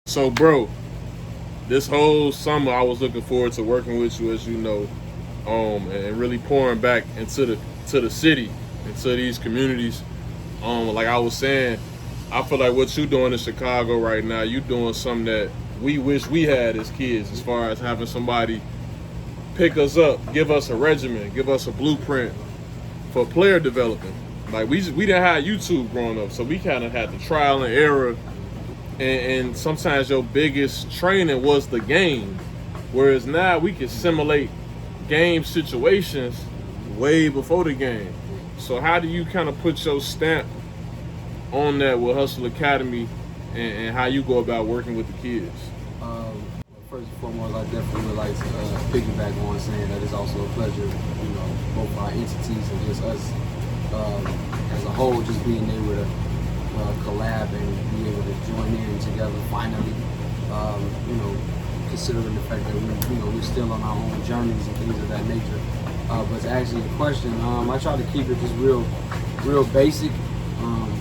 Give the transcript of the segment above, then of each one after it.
So, bro, this whole summer I was looking forward to working with you, as you know, and really pouring back into the city, into these communities. Like I was saying, I feel like what you doing in Chicago right now, you doing something that we wish we had as kids, as far as having somebody pick us up, give us a regimen, give us a blueprint for player development. Like we didn't have YouTube growing up, so we kind of had the trial and error, and sometimes your biggest training was the game. Whereas now we can simulate game situations way before the game. So how do you kind of put your stamp on that with Hustle Academy, and how you go about working with the kids? First and foremost, I definitely would like to piggyback on saying that it's also a pleasure, both our entities and just us as a whole, just being able to collab and be able to join in together finally. Considering the fact that we're still on our own journeys and things of that nature. But to answer your question, I try to keep it just real basic,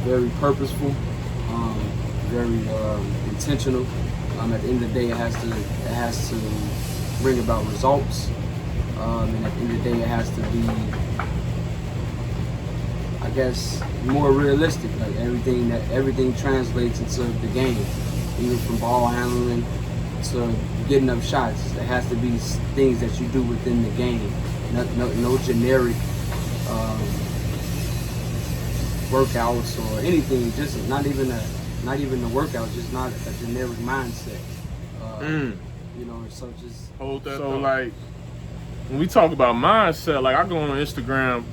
very purposeful, very intentional. At the end of the day, it has to bring about results, and at the end of the day, it has to be, I guess, more realistic. Like everything translates into the game, even from ball handling to getting up shots. There has to be things that you do within the game. No generic workouts or anything. Just not even the workout. Just not a generic mindset. So just hold that. So like when we talk about mindset, like I go on Instagram,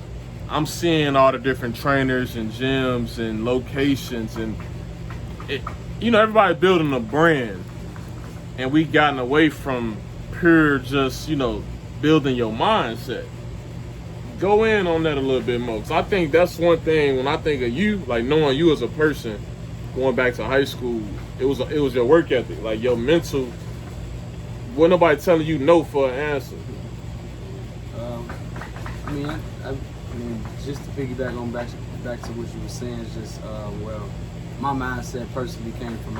I'm seeing all the different trainers and gyms and locations, and everybody building a brand, and we gotten away from pure just building your mindset. Go in on that a little bit more, because I think that's one thing when I think of you, like knowing you as a person, going back to high school, it was your work ethic, like your mental. Wasn't nobody telling you no for an answer. I mean, just to piggyback on back to what you were saying, is just my mindset personally came from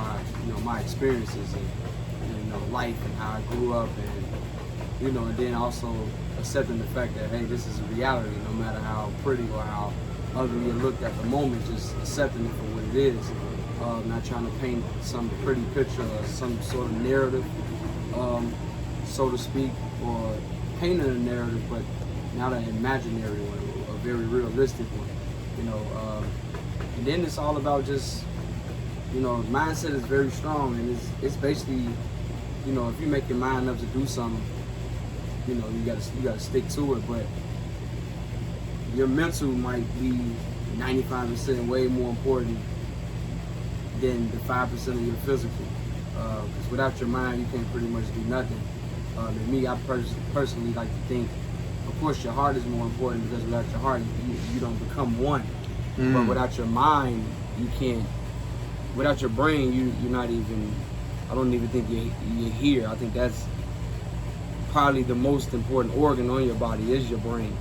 my experiences and life and how I grew up, and then also accepting the fact that, hey, this is a reality, no matter how pretty or how ugly it looked at the moment, just accepting it for what it is. Not trying to paint some pretty picture or some sort of narrative, so to speak, or painting a narrative, but not an imaginary one, a very realistic one. And then it's all about just, mindset is very strong, and it's basically, if you make your mind up to do something, you gotta stick to it. But your mental might be 95% way more important than the 5% of your physical. Because without your mind, you can't pretty much do nothing. And me, I personally like to think, of course, your heart is more important, because without your heart, you don't become one. But without your mind, you can't. Without your brain, you're not even. I don't even think you're here. I think that's probably the most important organ on your body is your brain.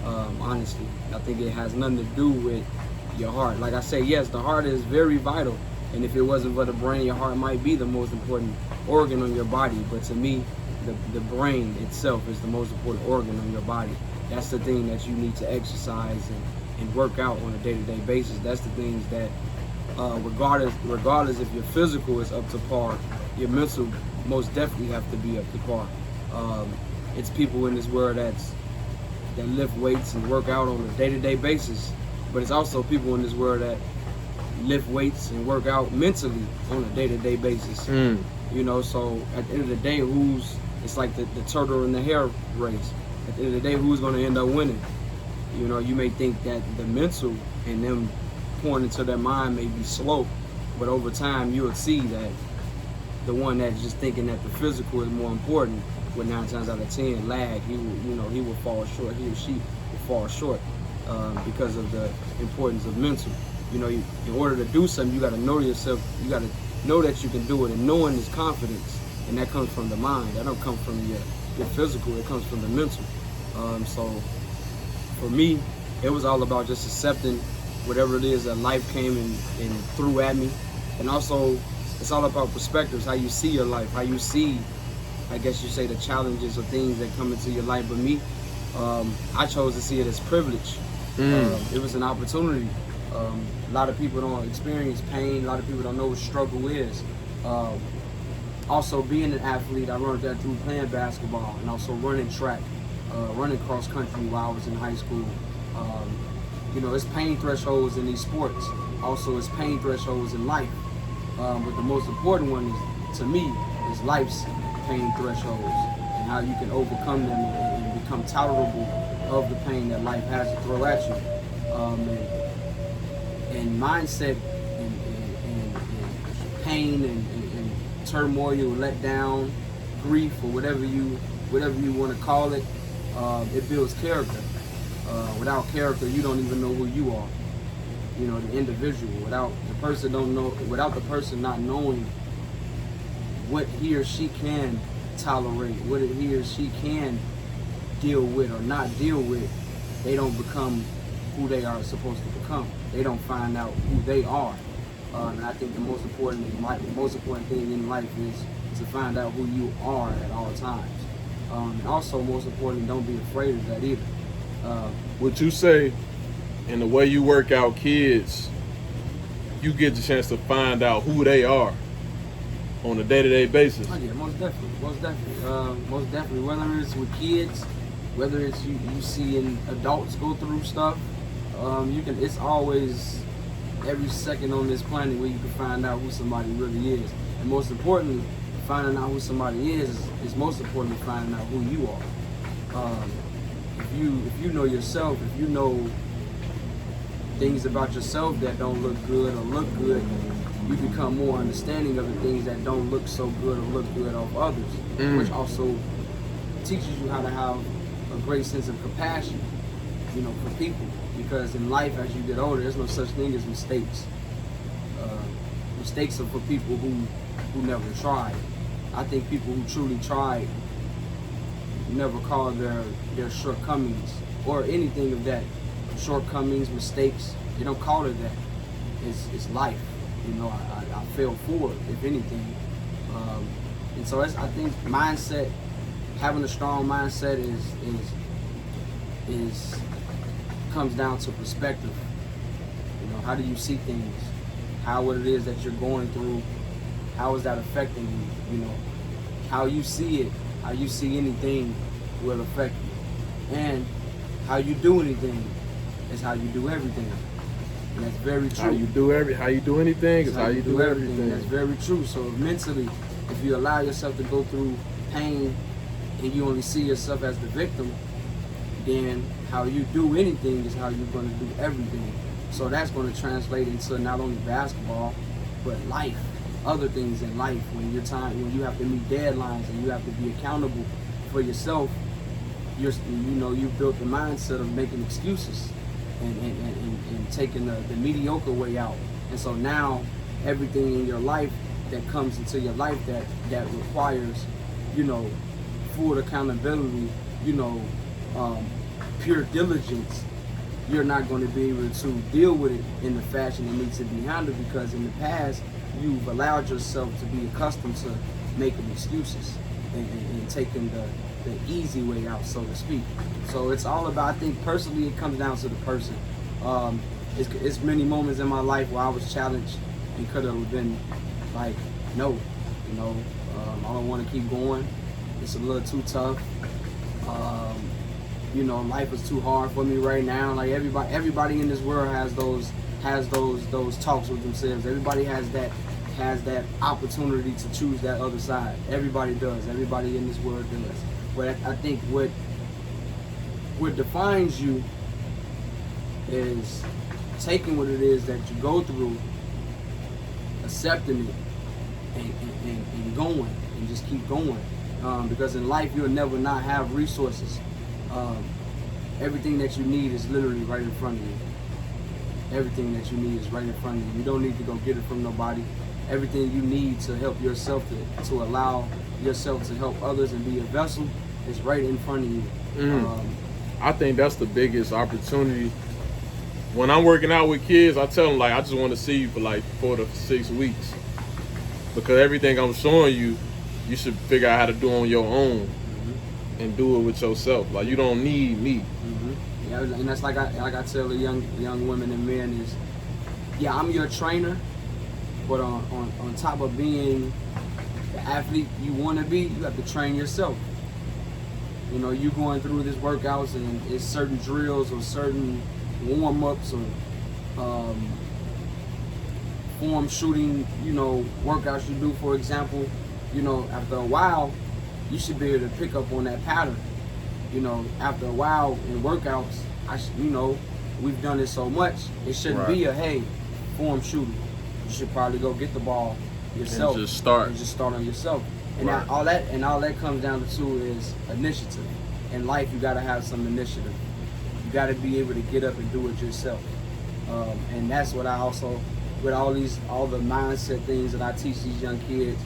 Honestly, I think it has nothing to do with your heart. Like I say, yes, the heart is very vital, and if it wasn't for the brain, your heart might be the most important organ on your body. But to me, the brain itself is the most important organ on your body. That's the thing that you need to exercise and work out on a day-to-day basis. That's the things that, regardless if your physical is up to par, your mental most definitely have to be up to par. It's people in this world that lift weights and work out on a day-to-day basis, but it's also people in this world that lift weights and work out mentally on a day-to-day basis. So at the end of the day, it's like the turtle in the hare race. At the end of the day, who's going to end up winning? You may think that the mental and them pouring into their mind may be slow, but over time you'll see that the one that's just thinking that the physical is more important, with 9 times out of 10 lag, he will fall short. He or she will fall short because of the importance of mental. In order to do something, you got to know yourself. You got to know that you can do it, and knowing is confidence, and that comes from the mind. That don't come from your physical. It comes from the mental. So for me, it was all about just accepting whatever it is that life came and threw at me, and also it's all about perspectives, how you see your life, how you see, I guess you say, the challenges or things that come into your life. But me, I chose to see it as privilege. It was an opportunity. A lot of people don't experience pain. A lot of people don't know what struggle is. Also, being an athlete, I learned that through playing basketball and also running track, running cross country while I was in high school. You know, it's pain thresholds in these sports. Also, it's pain thresholds in life. But the most important one is, to me, is life's pain thresholds and how you can overcome them and become tolerable of the pain that life has to throw at you. And mindset and pain and turmoil, let down, grief, or whatever you want to call it, it builds character. Without character, you don't even know who you are. You know, the individual. Without the person not knowing what he or she can tolerate, what he or she can deal with or not deal with, they don't become who they are supposed to become. They don't find out who they are. And I think the most important thing in life is to find out who you are at all times. And also, most importantly, don't be afraid of that either. Would you say, in the way you work out kids, you get the chance to find out who they are on a day-to-day basis? Oh yeah, most definitely. Whether it's with kids, whether it's you seeing adults go through stuff, it's always every second on this planet where you can find out who somebody really is. And most importantly, finding out who somebody is most importantly finding out who you are. If you know yourself, if you know things about yourself that don't look good or look good, you become more understanding of the things that don't look so good or look good of others, which also teaches you how to have a great sense of compassion, you know, for people. Because in life, as you get older, there's no such thing as mistakes. Mistakes are for people who never tried. I think people who truly tried never call their shortcomings or anything of that, shortcomings, mistakes, they don't call it that. It's life. You know, I failed forward, if anything. And so I think mindset, having a strong mindset is comes down to perspective. You know, how do you see things? How what it is that you're going through, how is that affecting you? You know, how you see it, how you see anything will affect you. And how you do anything is how you do everything. And that's very true. How you do anything is how you do everything. That's very true. So mentally, if you allow yourself to go through pain and you only see yourself as the victim, then how you do anything is how you're going to do everything. So that's going to translate into not only basketball, but life, other things in life. When you have to meet deadlines and you have to be accountable for yourself, you've built the mindset of making excuses and taking the mediocre way out. And so now everything in your life that comes into your life that requires, you know, full accountability, you know, pure diligence, you're not going to be able to deal with it in the fashion it needs to be handled, because in the past you've allowed yourself to be accustomed to making excuses and taking the easy way out, so to speak. So it's all about, I think personally, it comes down to the person. It's many moments in my life where I was challenged and could have been like, no, you know, I don't want to keep going. It's a little too tough. You know, life is too hard for me right now. Like everybody in this world has those talks with themselves. Everybody has that opportunity to choose that other side. Everybody does. Everybody in this world does. But I think what defines you is taking what it is that you go through, accepting it, and going, and just keep going. Because in life, you'll never not have resources. Everything that you need is literally right in front of you. Everything that you need is right in front of you. You don't need to go get it from nobody. Everything you need to help yourself, to allow yourself to help others and be a vessel, is right in front of you. I think that's the biggest opportunity. When I'm working out with kids, I tell them, like, I just want to see you for like 4 to 6 weeks. because everything I'm showing you, you should figure out how to do on your own and do it with yourself. Like you don't need me. Yeah, and that's like I tell the young women and men is, yeah, I'm your trainer, but on top of being the athlete you want to be, you have to train yourself. You know, you going through this workouts and it's certain drills or certain warm-ups or form shooting, you know, workouts you do, for example. You know, after a while, you should be able to pick up on that pattern. You know, after a while in workouts, you know, we've done it so much, it shouldn't be a, hey, form shooting. You should probably go get the ball yourself. And just start. And just start on yourself. And all that comes down to is initiative. In life, you got to have some initiative. You got to be able to get up and do it yourself. And that's what I also, with all the mindset things that I teach these young kids,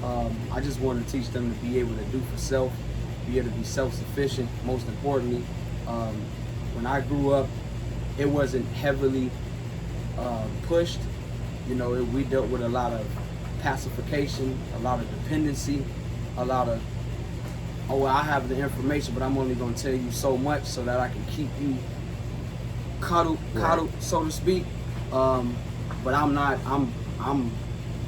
I just want to teach them to be able to do for self, be able to be self-sufficient. Most importantly, when I grew up, it wasn't heavily pushed. You know, we dealt with a lot of pacification, a lot of dependency, a lot of, oh, well, I have the information, but I'm only going to tell you so much so that I can keep you coddled, so to speak. But I'm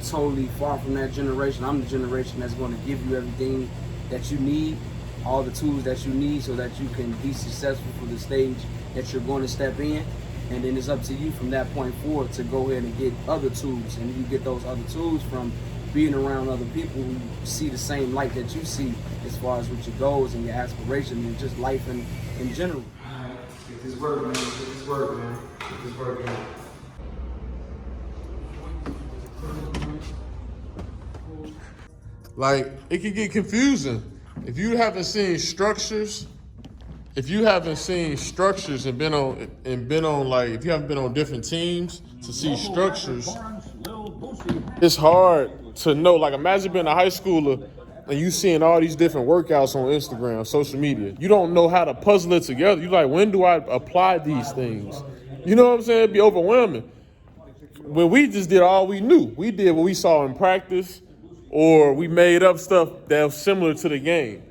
totally far from that generation. I'm the generation that's going to give you everything that you need, all the tools that you need so that you can be successful for the stage that you're going to step in. And then it's up to you from that point forward to go ahead and get other tools. And you get those other tools from being around other people who see the same light that you see as far as with your goals and your aspirations and just life in general. All right, get this work, man. Get this work, man. Get this work, man. Like it can get confusing if you haven't seen structures. If you haven't seen structures and been on like if you haven't been on different teams to see structures, it's hard to know. Like imagine being a high schooler and you seeing all these different workouts on Instagram, social media. You don't know how to puzzle it together. You like, when do I apply these things? You know what I'm saying? It'd be overwhelming. When we just did all we knew, we did what we saw in practice, or we made up stuff that was similar to the game.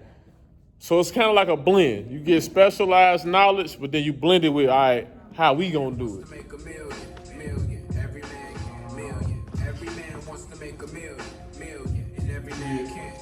So it's kind of like a blend. You get specialized knowledge, but then you blend it with, all right, how we gonna do it? Make a million. Every man can. Million. Every man wants to make a million. And every man can.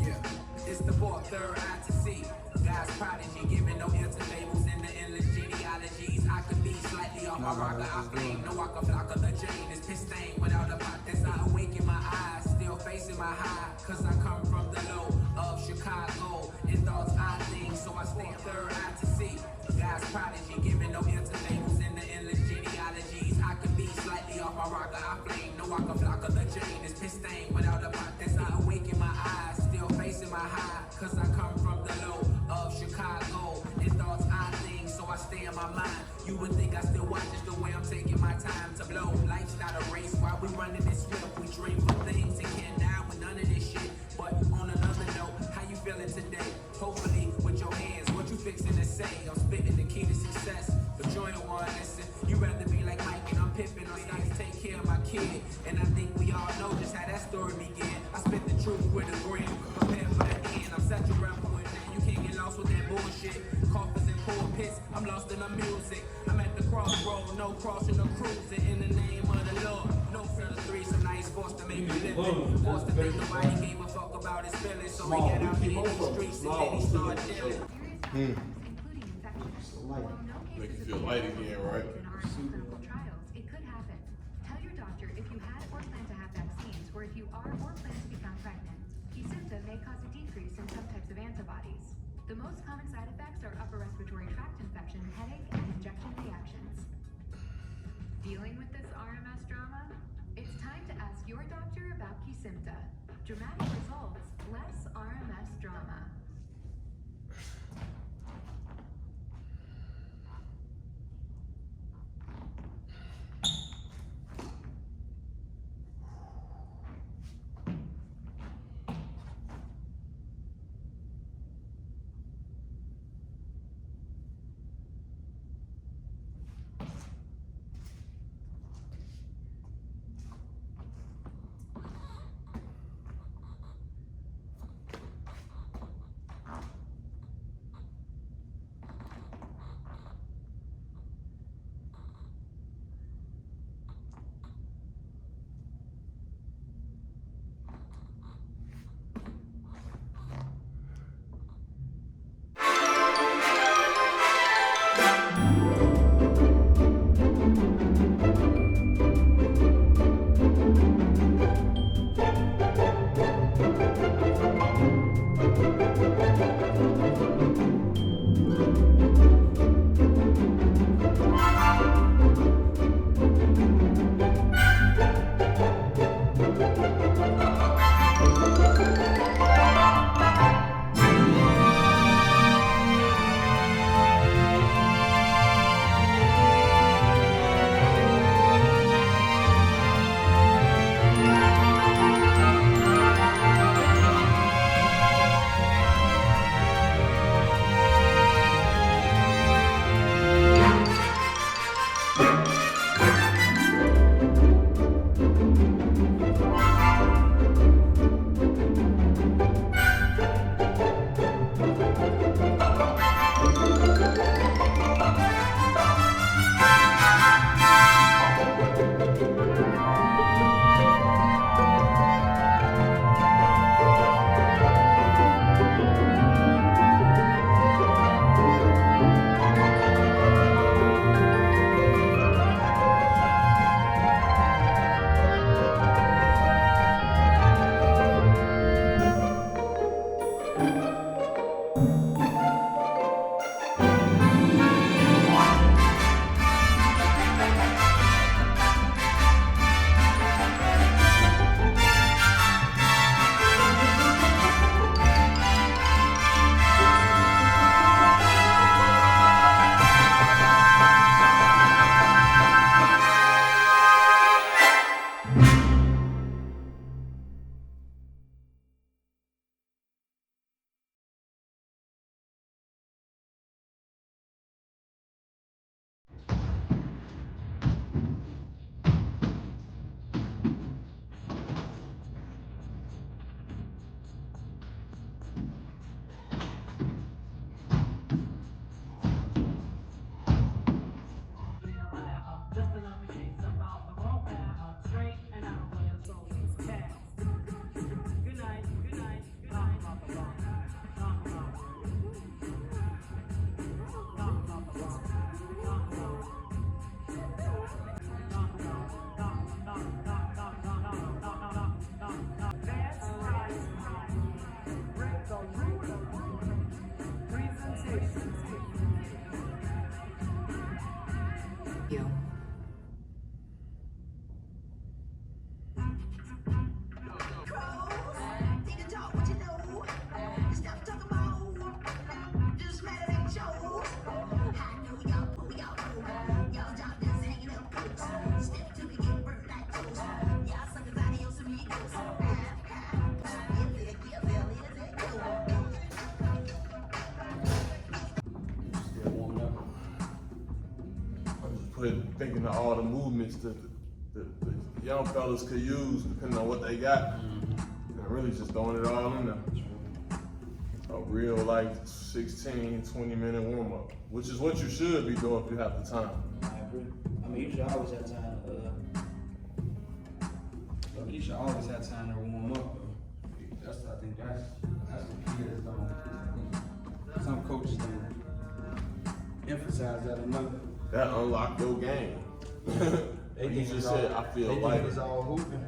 Yeah. It's the fourth, third eye to see. God's prodigy, giving no ear to labels and the endless genealogies. I could be slightly off my rocker. I flame. No, I can flock of the chain. It's piss stained without a pot. That's not awaken my eyes. Still facing my high. Cause I come from the low of Chicago. In thoughts, I think. So I stay third eye to see. God's prodigy, giving no ear to labels and the endless genealogies. I could be slightly off my rocker. I flame. No, I can flock of the chain. It's piss stained without a pot. That's not awaken my eyes. Still facing my high. Cause I come from the low of Chicago. In thoughts, I think. So I stay in my mind. You would think I still watch just the way I'm taking my time to blow. Life's not a race while we running this swift. We dream for things and can't die with none of this shit. But on another note, how you feeling today? Hopefully with your hands, what you fixing to say? I'm spitting the key to success, but you ain't one listen. You rather be like Mike and I'm pimping on stocks to take care of my kid. And I think we all know just how that story began. I spit the truth with a grin, prepared for the end. I'm such a rapper with that. You can't get lost with that bullshit. Coffers and pulpits, I'm lost in the music. I'm at the crossroad, no crossing, no cruising. In the name of the Lord, no for the three, so now he's forced to make a living. Forced to think nobody gave a fuck about his feelings. So he got out here in the streets and then he started dealing. Make you feel light again, right? It could happen. Tell your doctor if you had or plan to have vaccines, or if you are or plan to become pregnant. Kesimpta may cause a decrease in some types of antibodies. The most common side effects are upper respiratory tract infection, headache, and injection reactions. Dealing with this RMS drama? It's time to ask your doctor about Kesimpta. Dramatic results, less RMS drama. thinking of all the movements that the young fellas could use depending on what they got. And really just throwing it all in there. A real like 16, 20-minute warm up, which is what you should be doing if you have the time. I agree. I mean, you should always have time. You should always have time to warm up. I think that's what kids don't. I think some coaches don't emphasize that enough. That unlocked your game. They You just said, I feel they like think it's all hooping.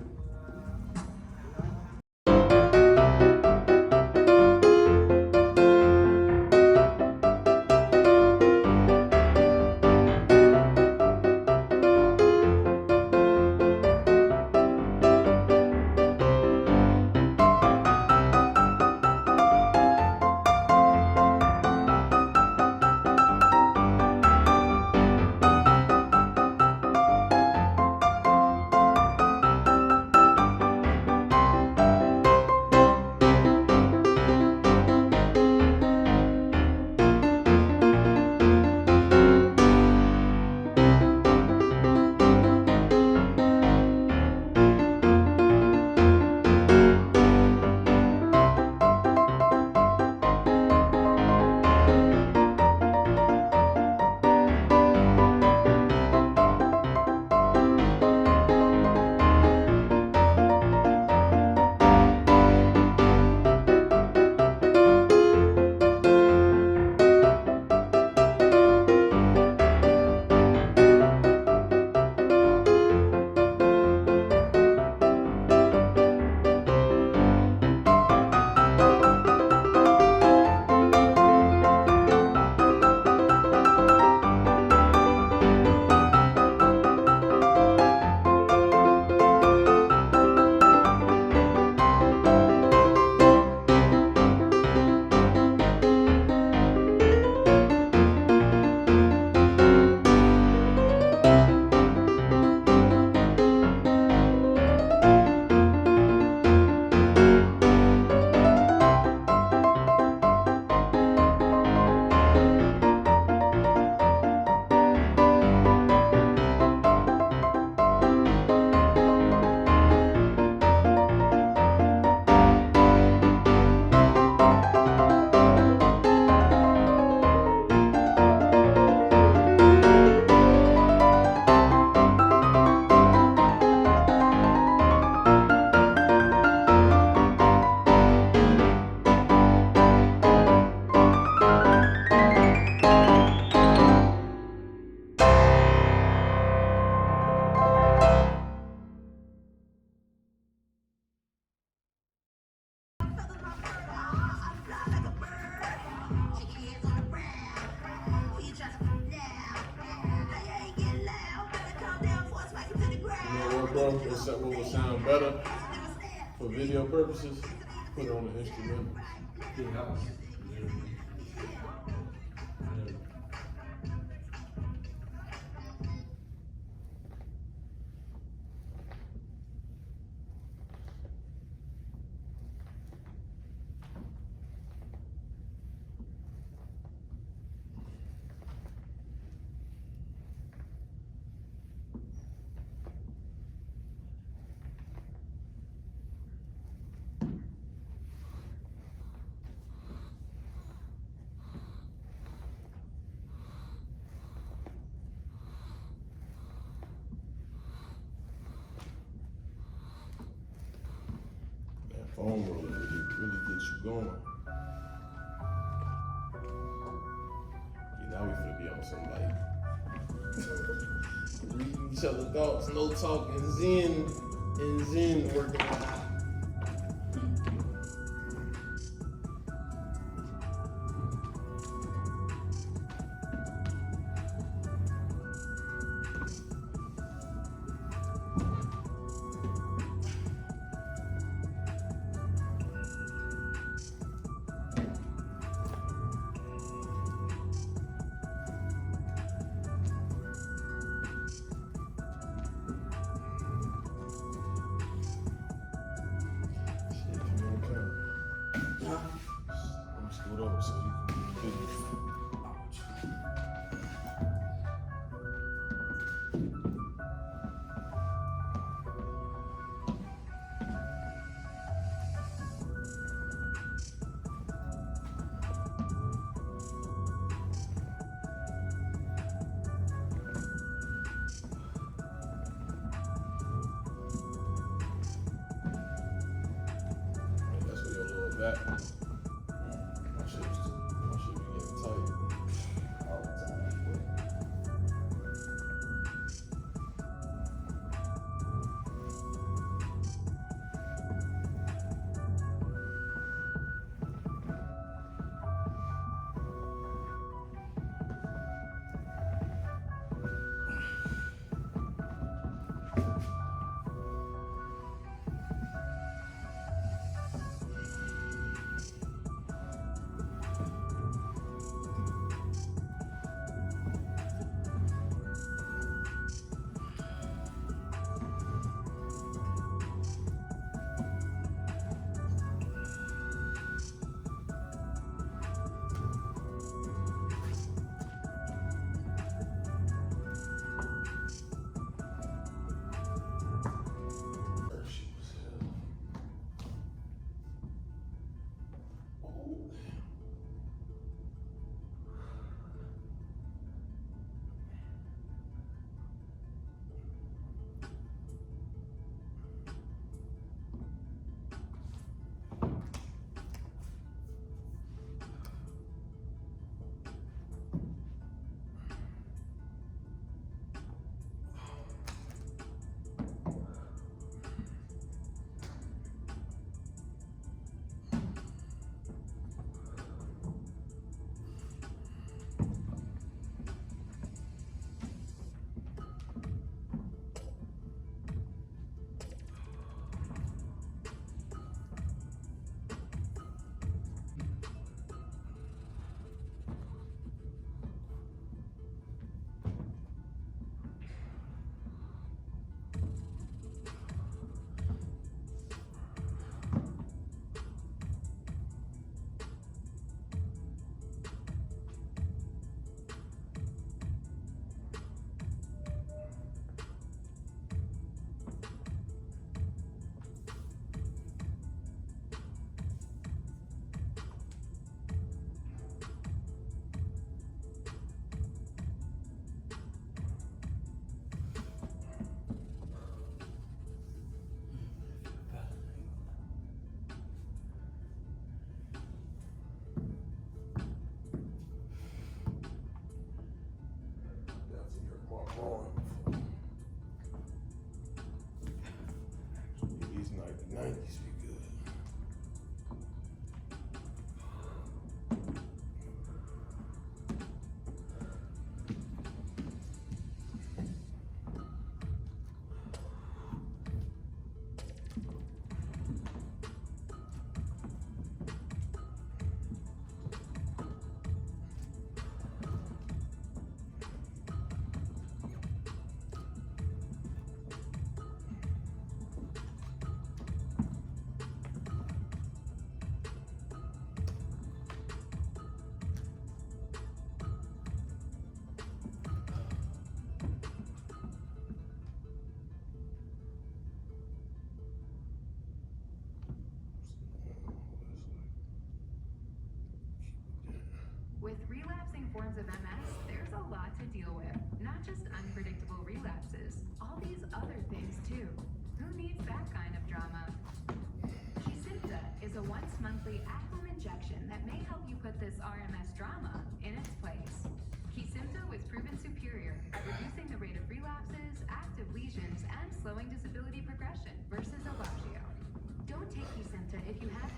What will sound better for video purposes? Put it on the instrumental. Foam roller really gets you going. Now we finna be on some like reading each other's thoughts, no talking, zen working out. that. My shit be getting tight. All the time, boy. These 90s be good. With relapsing forms of MS, there's a lot to deal with. Not just unpredictable relapses, all these other things too. Who needs that kind of drama? Kesimpta is a once-monthly at-home injection that may help you put this RMS drama in its place. Kesimpta was proven superior at reducing the rate of relapses, active lesions, and slowing disability progression versus Elagio. Don't take Kesimpta if you have